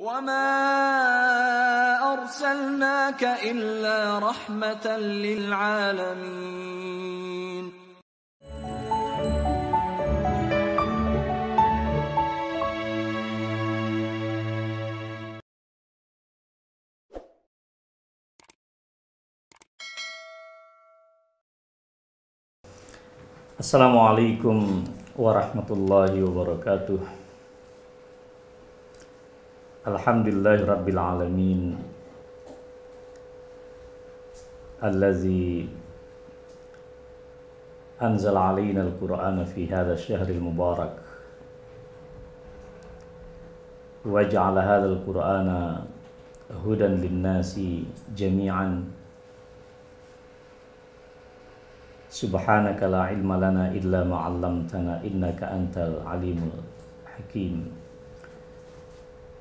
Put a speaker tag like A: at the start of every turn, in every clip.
A: وَمَا أَرْسَلْنَاكَ إِلَّا رَحْمَةً لِلْعَالَمِينَ.
B: Assalamualaikum warahmatullahi wabarakatuh. Alhamdulillahirabbil alamin. Allazi anzala 'alaina al-Qur'ana fi hadha asy-syahril mubarak. Wa ja'ala hadzal Qur'ana hudan lin-nasi jami'an. Subhanaka la ilma lana illa ma 'allamtana innaka antal alimul hakim.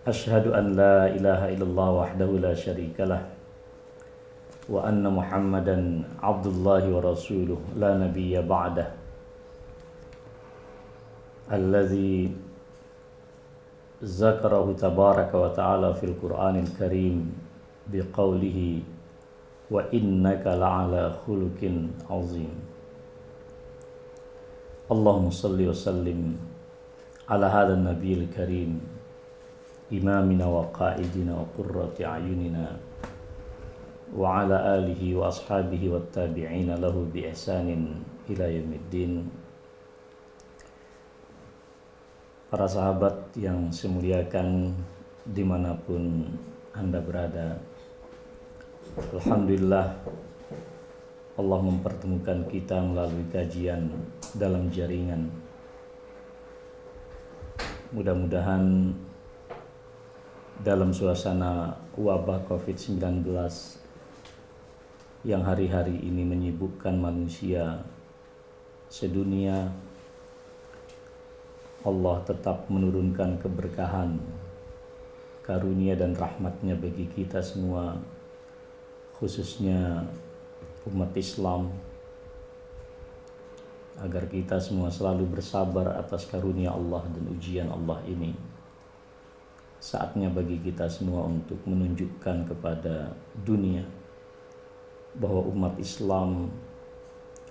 B: Asyhadu an la ilaha illallah wahdahu la syarikalah wa anna Muhammadan abdullahi wa rasuluh la nabiyya ba'dah. Allazi zakarahu tabaraka wa ta'ala fil Qur'anil Karim biqaulihi wa innaka la'ala khuluqin azim. Allahumma salli wa sallim ala hadha an-nabiyil karim imamina wa qa'idina wa qurrati a'yunina wa ala alihi wa ashabihi wa tabi'ina lahu bi ihsanin ila yaumiddin. Para sahabat yang saya muliakan dimanapun Anda berada, alhamdulillah Allah mempertemukan kita melalui kajian dalam jaringan. Mudah-mudahan dalam suasana wabah COVID-19 yang hari-hari ini menyibukkan manusia sedunia, Allah tetap menurunkan keberkahan, karunia dan rahmatnya bagi kita semua, khususnya umat Islam, agar kita semua selalu bersabar atas karunia Allah dan ujian Allah ini. Saatnya bagi kita semua untuk menunjukkan kepada dunia bahwa umat Islam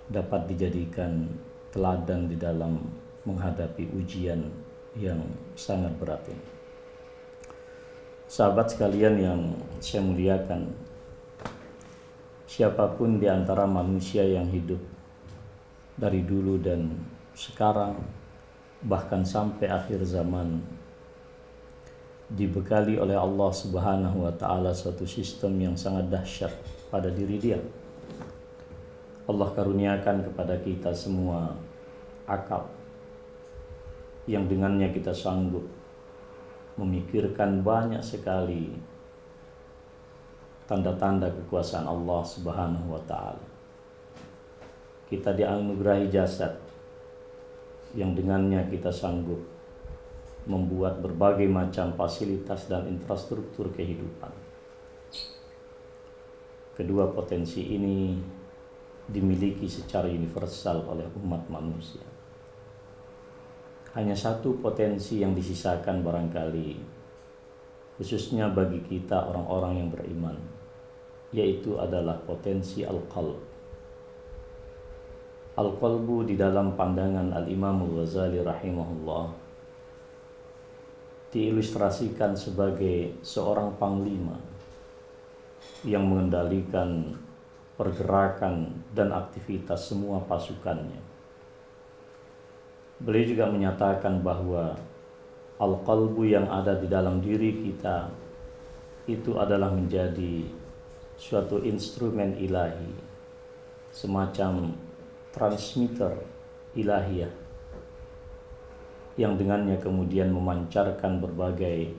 B: dapat dijadikan teladan di dalam menghadapi ujian yang sangat berat ini. Sahabat sekalian yang saya muliakan, siapapun di antara manusia yang hidup dari dulu dan sekarang, bahkan sampai akhir zaman, dibekali oleh Allah Subhanahu wa ta'ala suatu sistem yang sangat dahsyat pada diri dia. Allah karuniakan kepada kita semua akal yang dengannya kita sanggup memikirkan banyak sekali tanda-tanda kekuasaan Allah Subhanahu wa ta'ala. Kita dianugerahi jasad yang dengannya kita sanggup membuat berbagai macam fasilitas dan infrastruktur kehidupan. Kedua potensi ini dimiliki secara universal oleh umat manusia. Hanya satu potensi yang disisakan barangkali, khususnya bagi kita orang-orang yang beriman, yaitu adalah potensi al-qalb. Al-qalbu di dalam pandangan Al-Imam Al-Ghazali rahimahullah diilustrasikan sebagai seorang panglima yang mengendalikan pergerakan dan aktivitas semua pasukannya. Beliau juga menyatakan bahwa al-qalbu yang ada di dalam diri kita itu adalah menjadi suatu instrumen ilahi, semacam transmitter ilahiyah yang dengannya kemudian memancarkan berbagai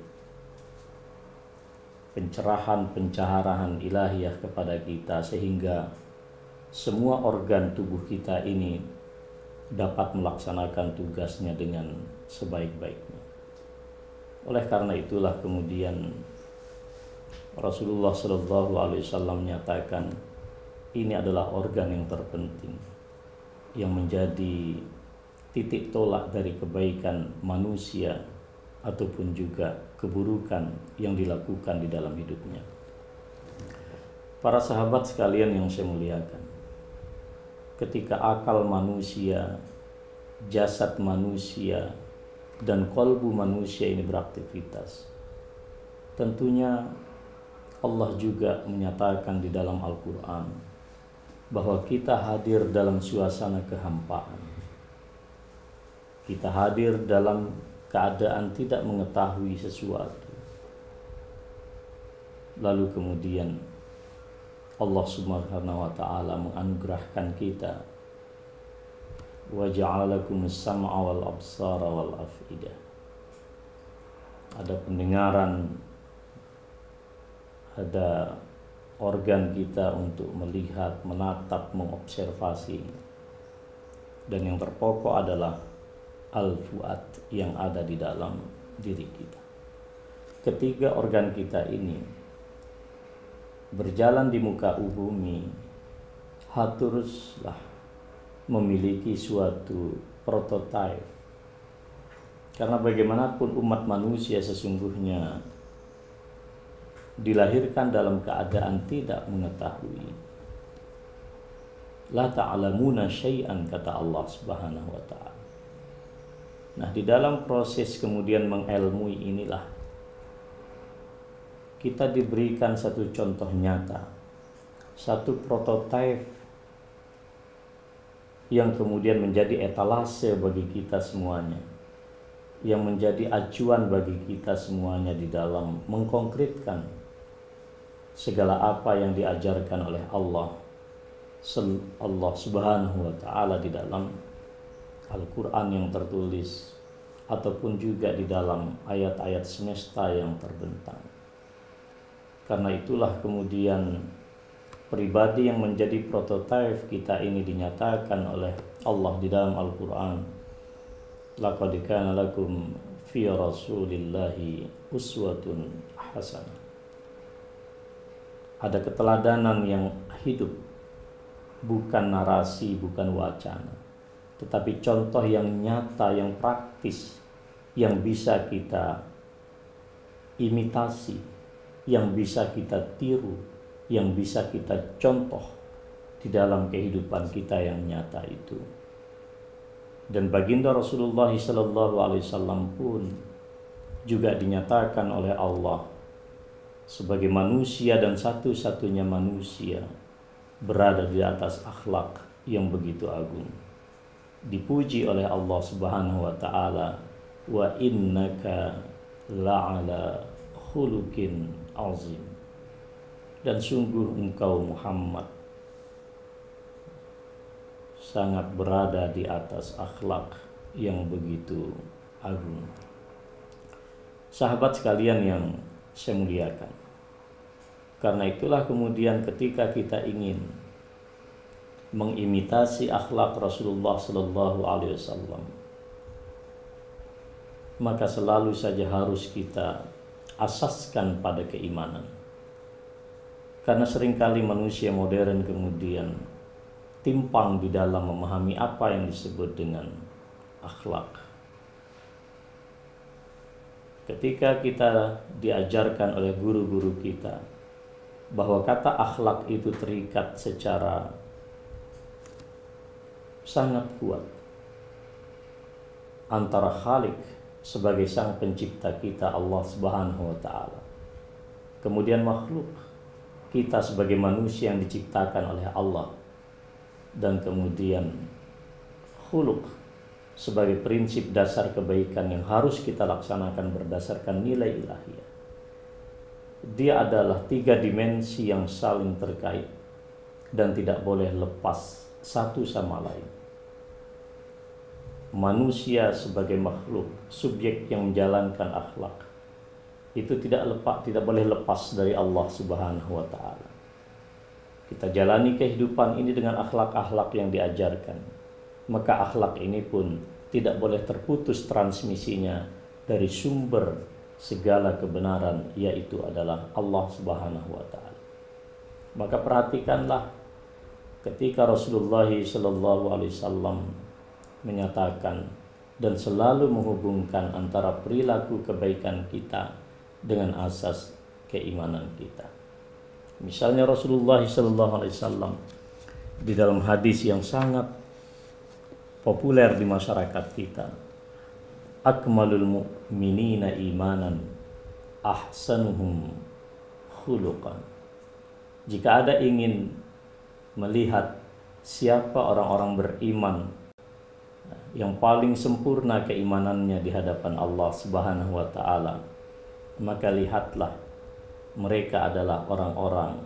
B: pencerahan ilahiyah kepada kita, sehingga semua organ tubuh kita ini dapat melaksanakan tugasnya dengan sebaik-baiknya. Oleh karena itulah kemudian Rasulullah SAW menyatakan ini adalah organ yang terpenting yang menjadi titik tolak dari kebaikan manusia ataupun juga keburukan yang dilakukan di dalam hidupnya. Para sahabat sekalian yang saya muliakan, ketika akal manusia, jasad manusia, dan kolbu manusia ini beraktivitas, tentunya Allah juga menyatakan di dalam Al-Quran bahwa kita hadir dalam suasana kehampaan. Kita hadir dalam keadaan tidak mengetahui sesuatu. Lalu kemudian Allah Subhanahu wa ta'ala menganugerahkan kita, wa ja'alakumus sam'a wal absara wal af'idah. Ada pendengaran, ada organ kita untuk melihat, menatap, mengobservasi. Dan yang terpokok adalah al-fuad yang ada di dalam diri kita. Ketiga organ kita ini berjalan di muka bumi haruslah memiliki suatu prototipe. Karena bagaimanapun umat manusia sesungguhnya dilahirkan dalam keadaan tidak mengetahui. La ta'lamuna syai'an, kata Allah Subhanahu wa ta'ala. Nah, di dalam proses kemudian mengelmui inilah kita diberikan satu contoh nyata, satu prototipe yang kemudian menjadi etalase bagi kita semuanya, yang menjadi acuan bagi kita semuanya di dalam mengkonkretkan segala apa yang diajarkan oleh Allah Subhanahu wa ta'ala di dalam Al-Quran yang tertulis ataupun juga di dalam ayat-ayat semesta yang terbentang. Karena itulah kemudian pribadi yang menjadi prototipe kita ini dinyatakan oleh Allah di dalam Al-Quran. Laqad kana lakum fi rasulillahi uswatun hasanah. Ada keteladanan yang hidup, bukan narasi, bukan wacana, tetapi contoh yang nyata, yang praktis, yang bisa kita imitasi, yang bisa kita tiru, yang bisa kita contoh di dalam kehidupan kita yang nyata itu. Dan baginda Rasulullah SAW pun juga dinyatakan oleh Allah sebagai manusia dan satu-satunya manusia berada di atas akhlak yang begitu agung. Dipuji oleh Allah Subhanahu wa ta'ala, wa innaka la'ala khuluqin azim. Dan sungguh engkau Muhammad sangat berada di atas akhlak yang begitu agung. Sahabat sekalian yang saya muliakan, karena itulah kemudian ketika kita ingin mengimitasi akhlak Rasulullah Sallallahu Alaihi Wasallam, maka selalu saja harus kita asaskan pada keimanan. Karena seringkali manusia modern kemudian timpang di dalam memahami apa yang disebut dengan akhlak. Ketika kita diajarkan oleh guru-guru kita bahwa kata akhlak itu terikat secara sangat kuat antara Khalik sebagai sang pencipta kita Allah Subhanahu wa ta'ala, kemudian makhluk kita sebagai manusia yang diciptakan oleh Allah, dan kemudian khuluq sebagai prinsip dasar kebaikan yang harus kita laksanakan berdasarkan nilai ilahiyah. Dia adalah tiga dimensi yang saling terkait dan tidak boleh lepas satu sama lain. Manusia sebagai makhluk, subjek yang menjalankan akhlak, itu tidak boleh lepas dari Allah Subhanahu wa ta'ala. Kita jalani kehidupan ini dengan akhlak-akhlak yang diajarkan, maka akhlak ini pun tidak boleh terputus transmisinya dari sumber segala kebenaran, yaitu adalah Allah Subhanahu wa ta'ala. Maka perhatikanlah ketika Rasulullah SAW menyatakan dan selalu menghubungkan antara perilaku kebaikan kita dengan asas keimanan kita. Misalnya Rasulullah SAW di dalam hadis yang sangat populer di masyarakat kita, akmalul mu'minina imanan ahsanuhum khuluqan. Jika ada ingin melihat siapa orang-orang beriman yang paling sempurna keimanannya di hadapan Allah Subhanahu wa taala, maka lihatlah mereka adalah orang-orang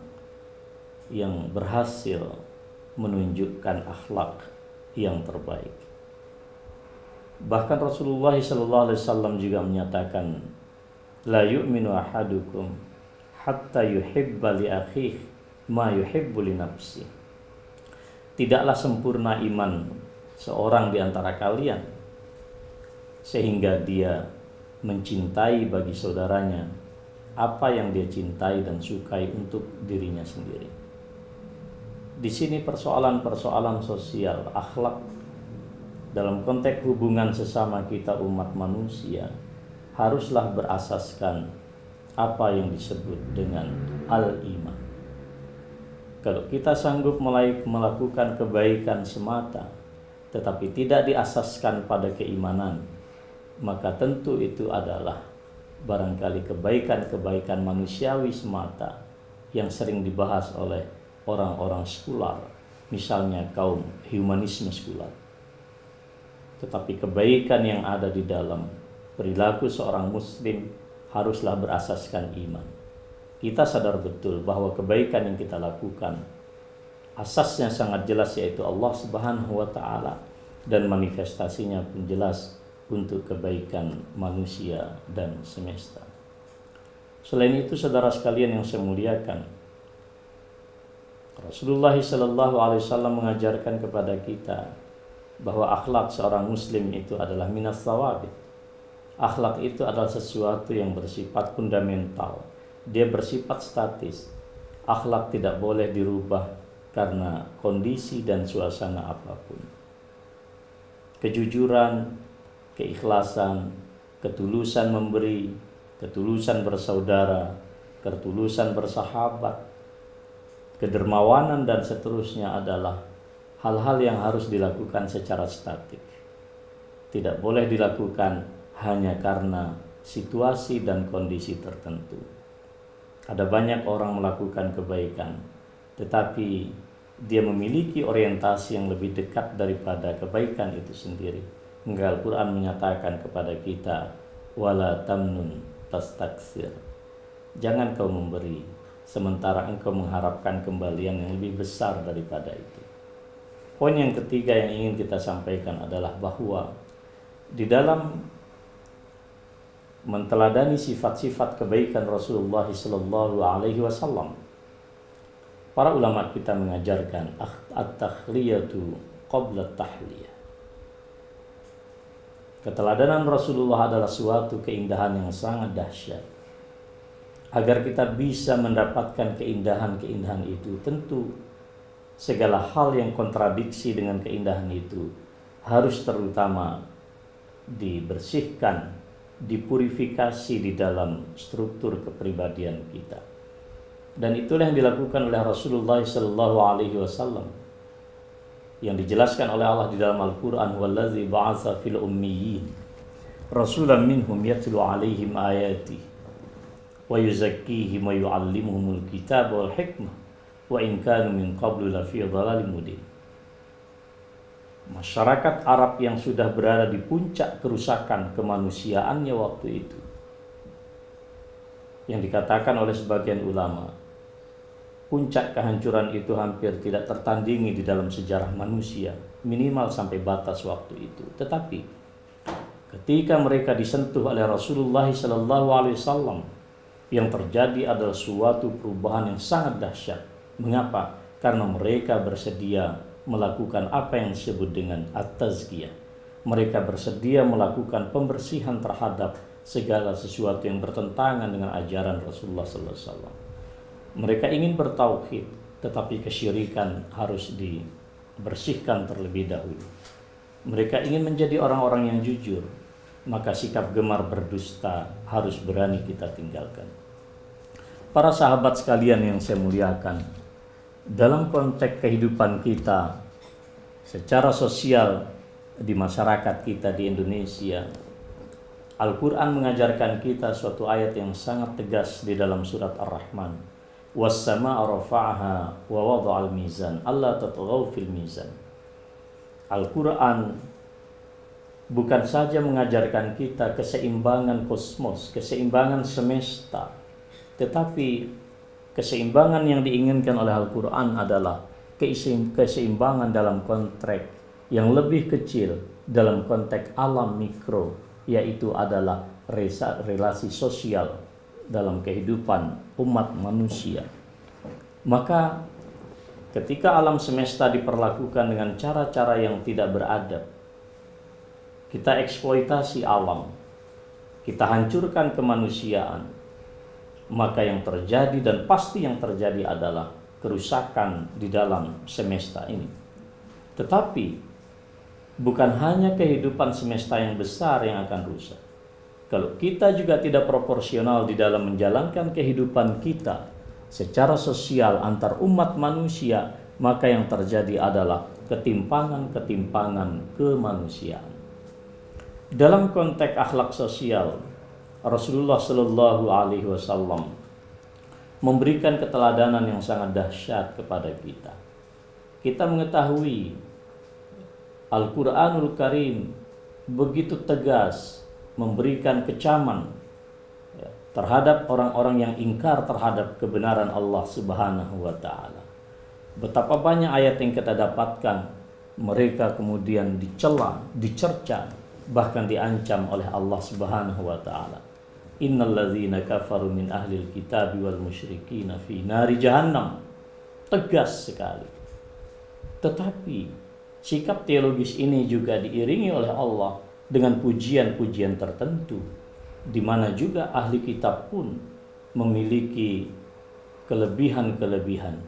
B: yang berhasil menunjukkan akhlak yang terbaik. Bahkan Rasulullah SAW juga menyatakan, la yu'minu ahadukum hatta yuhibba li akhihi ma yuhibbu li nafsihi. Tidaklah sempurna iman seorang di antara kalian sehingga dia mencintai bagi saudaranya apa yang dia cintai dan sukai untuk dirinya sendiri. Di sini persoalan-persoalan sosial, akhlak dalam konteks hubungan sesama kita umat manusia haruslah berasaskan apa yang disebut dengan al-iman. Kalau kita sanggup melakukan kebaikan semata tetapi tidak diasaskan pada keimanan, maka tentu itu adalah barangkali kebaikan-kebaikan manusiawi semata yang sering dibahas oleh orang-orang sekular, misalnya kaum humanisme sekular. Tetapi kebaikan yang ada di dalam perilaku seorang muslim haruslah berasaskan iman. Kita sadar betul bahwa kebaikan yang kita lakukan asasnya sangat jelas, yaitu Allah Subhanahu wa taala, dan manifestasinya pun jelas untuk kebaikan manusia dan semesta. Selain itu, saudara sekalian yang saya muliakan, Rasulullah SAW mengajarkan kepada kita bahwa akhlak seorang muslim itu adalah minas thawabit. Akhlak itu adalah sesuatu yang bersifat fundamental. Dia bersifat statis. Akhlak tidak boleh dirubah karena kondisi dan suasana apapun. Kejujuran, keikhlasan, ketulusan memberi, ketulusan bersaudara, ketulusan bersahabat, kedermawanan dan seterusnya adalah hal-hal yang harus dilakukan secara statik. Tidak boleh dilakukan hanya karena situasi dan kondisi tertentu. Ada banyak orang melakukan kebaikan, tetapi dia memiliki orientasi yang lebih dekat daripada kebaikan itu sendiri. Hingga Al-Quran menyatakan kepada kita, wala tamnun tastaksir. Jangan kau memberi sementara engkau mengharapkan kembalian yang lebih besar daripada itu. Poin yang ketiga yang ingin kita sampaikan adalah bahwa di dalam menteladani sifat-sifat kebaikan Rasulullah SAW, para ulama kita mengajarkan at-takhliyatu qabla at-tahliyah. Keteladanan Rasulullah adalah suatu keindahan yang sangat dahsyat. Agar kita bisa mendapatkan keindahan-keindahan itu, tentu segala hal yang kontradiksi dengan keindahan itu harus terutama dibersihkan, dipurifikasi di dalam struktur kepribadian kita. Dan itulah yang dilakukan oleh Rasulullah SAW, yang dijelaskan oleh Allah di dalam Al-Quran, wallazi ba'atsa fil ummiyin rasulan minhum yatlu alaihim ayati wa yuzakkihim wa yu'allimuhumul kitab wal hikmah wa in kanu min qablu lafi dhalalin mubin. Masyarakat Arab yang sudah berada di puncak kerusakan kemanusiaannya waktu itu, yang dikatakan oleh sebagian ulama, puncak kehancuran itu hampir tidak tertandingi di dalam sejarah manusia, minimal sampai batas waktu itu. Tetapi ketika mereka disentuh oleh Rasulullah SAW, yang terjadi adalah suatu perubahan yang sangat dahsyat. Mengapa? Karena mereka bersedia melakukan apa yang disebut dengan at-tazkiyah. Mereka bersedia melakukan pembersihan terhadap segala sesuatu yang bertentangan dengan ajaran Rasulullah SAW. Mereka ingin bertauhid, tetapi kesyirikan harus dibersihkan terlebih dahulu. Mereka ingin menjadi orang-orang yang jujur, maka sikap gemar berdusta harus berani kita tinggalkan. Para sahabat sekalian yang saya muliakan, dalam konteks kehidupan kita secara sosial di masyarakat kita di Indonesia, Al-Quran mengajarkan kita suatu ayat yang sangat tegas di dalam surat Ar-Rahman. Was-samaa'a rafa'aha wa wada'al mizan alla tatghaw fil mizan. Al-Quran bukan saja mengajarkan kita keseimbangan kosmos, keseimbangan semesta, tetapi keseimbangan yang diinginkan oleh Al-Quran adalah keseimbangan dalam konteks yang lebih kecil, dalam konteks alam mikro, yaitu adalah relasi sosial dalam kehidupan umat manusia. Maka ketika alam semesta diperlakukan dengan cara-cara yang tidak beradab, kita eksploitasi alam, kita hancurkan kemanusiaan, maka yang terjadi dan pasti yang terjadi adalah kerusakan di dalam semesta ini. Tetapi bukan hanya kehidupan semesta yang besar yang akan rusak. Kalau kita juga tidak proporsional di dalam menjalankan kehidupan kita secara sosial antar umat manusia, maka yang terjadi adalah ketimpangan-ketimpangan kemanusiaan. Dalam konteks akhlak sosial, Rasulullah Shallallahu Alaihi Wasallam memberikan keteladanan yang sangat dahsyat kepada kita. Kita mengetahui Al-Quranul Karim begitu tegas memberikan kecaman terhadap orang-orang yang ingkar terhadap kebenaran Allah Subhanahu wa Ta'ala. Betapa banyak ayat yang kita dapatkan, mereka kemudian dicela, dicerca, bahkan diancam oleh Allah Subhanahu wa Ta'ala. Innal ladzina kafaru min ahlil kitabi wal musyrikina fi nari jahannam. Tegas sekali. Tetapi sikap teologis ini juga diiringi oleh Allah dengan pujian-pujian tertentu, di mana juga ahli kitab pun memiliki kelebihan-kelebihan.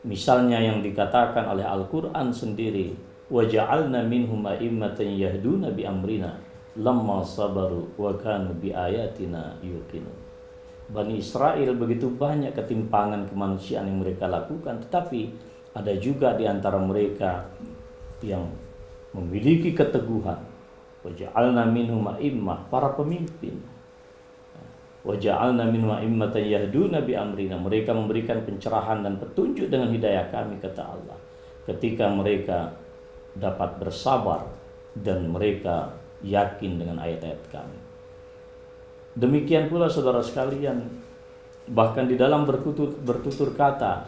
B: Misalnya yang dikatakan oleh Al-Quran sendiri, وَجَعَلْنَا مِنْهُمْ أَئِمَّةً يَهْدُونَ بِأَمْرِنَا لَمَّا صَبَرُوا وَكَانُوا بِآيَاتِنَا يُوقِنُونَ. Bani Israel begitu banyak ketimpangan kemanusiaan yang mereka lakukan, tetapi ada juga di antara mereka yang memiliki keteguhan. Waja'alna minhum a'immah, para pemimpin. Waja'alna minhum a'immatan yahduna bi amrina, mereka memberikan pencerahan dan petunjuk dengan hidayah kami, kata Allah. Ketika mereka dapat bersabar dan mereka yakin dengan ayat-ayat kami. Demikian pula saudara sekalian, bahkan di dalam bertutur kata,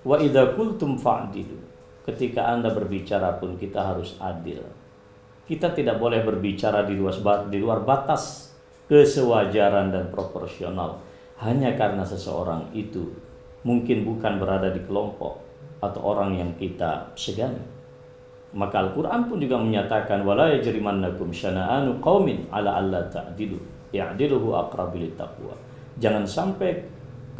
B: wa idza qultum fa'dilu, ketika Anda berbicara pun kita harus adil. Kita tidak boleh berbicara di luar batas kesewajaran dan proporsional hanya karena seseorang itu mungkin bukan berada di kelompok atau orang yang kita segani. Maka Al-Quran pun juga menyatakan wala yajrimannakum syana'anu qaumin ala alla ta'dilu ya'diluhu aqrabu littaqwa. Jangan sampai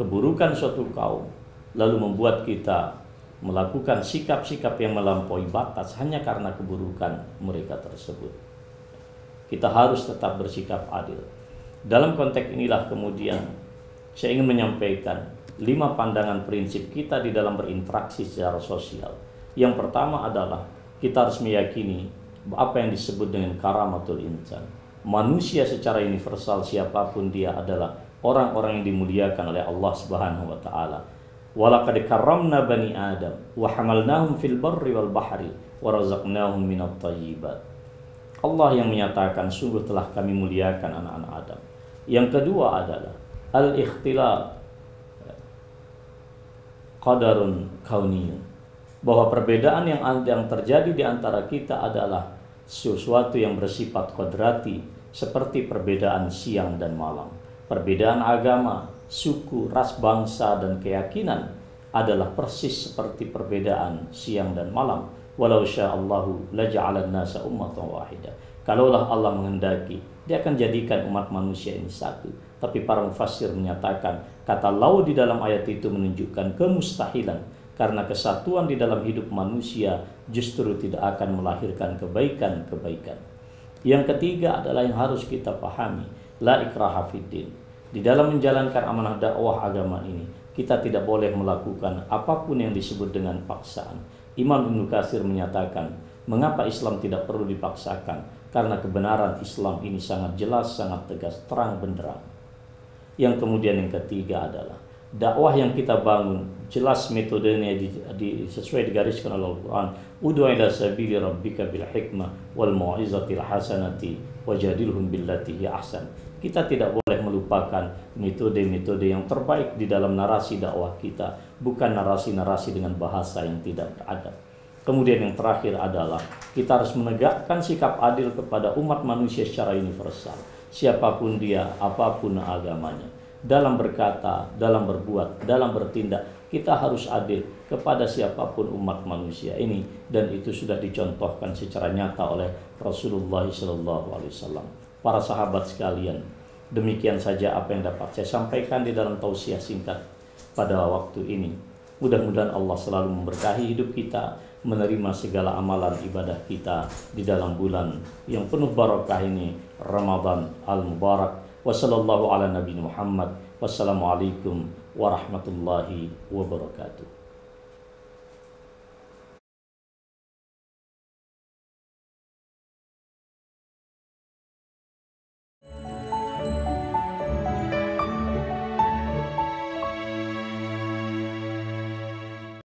B: keburukan suatu kaum lalu membuat kita melakukan sikap-sikap yang melampaui batas hanya karena keburukan mereka tersebut. Kita harus tetap bersikap adil. Dalam konteks inilah kemudian saya ingin menyampaikan 5 pandangan prinsip kita di dalam berinteraksi secara sosial. Yang pertama adalah kita harus meyakini apa yang disebut dengan karamatul insan. Manusia secara universal siapapun dia adalah orang-orang yang dimuliakan oleh Allah Subhanahu wa Ta'ala. Walaqad karramna bani Adam wa hamalnahum fil barri wal bahri wa razaqnahum minat thayyibat. Allah yang menyatakan sungguh telah kami muliakan anak-anak Adam. Yang kedua adalah al-ikhtilaf qadarun kauniyun, bahwa perbedaan yang terjadi di antara kita adalah sesuatu yang bersifat qadrati, seperti perbedaan siang dan malam. Perbedaan agama, suku, ras, bangsa, dan keyakinan adalah persis seperti perbedaan siang dan malam. Walau sya'allahu laja'alan nasa ummatan wahidah. Kalaulah Allah menghendaki, dia akan jadikan umat manusia ini satu. Tapi para mufassir menyatakan kata lau di dalam ayat itu menunjukkan kemustahilan, karena kesatuan di dalam hidup manusia justru tidak akan melahirkan kebaikan-kebaikan. Yang ketiga adalah yang harus kita pahami, la ikraha fiddin. Di dalam menjalankan amanah dakwah agama ini, kita tidak boleh melakukan apapun yang disebut dengan paksaan. Imam Ibnu Katsir menyatakan, mengapa Islam tidak perlu dipaksakan? Karena kebenaran Islam ini sangat jelas, sangat tegas, terang benderang. Yang kemudian yang ketiga adalah dakwah yang kita bangun jelas metodenya sesuai digariskan oleh Al-Quran. Ud'u ila sabili rabbika bil hikmah wal mau'izatil hasanati wajadilhum billati hiya ahsan. Kita tidak boleh melupakan metode-metode yang terbaik di dalam narasi dakwah kita, bukan narasi-narasi dengan bahasa yang tidak beradab. Kemudian yang terakhir adalah kita harus menegakkan sikap adil kepada umat manusia secara universal, siapapun dia, apapun agamanya. Dalam berkata, dalam berbuat, dalam bertindak, kita harus adil kepada siapapun umat manusia ini, dan itu sudah dicontohkan secara nyata oleh Rasulullah SAW. Para sahabat sekalian, demikian saja apa yang dapat saya sampaikan di dalam tausiah singkat pada waktu ini. Mudah-mudahan Allah selalu memberkahi hidup kita, menerima segala amalan ibadah kita di dalam bulan yang penuh barakah ini, Ramadan al-Mubarak. Wassallallahu ala nabiyina Muhammad. Wassalamualaikum warahmatullahi wabarakatuh.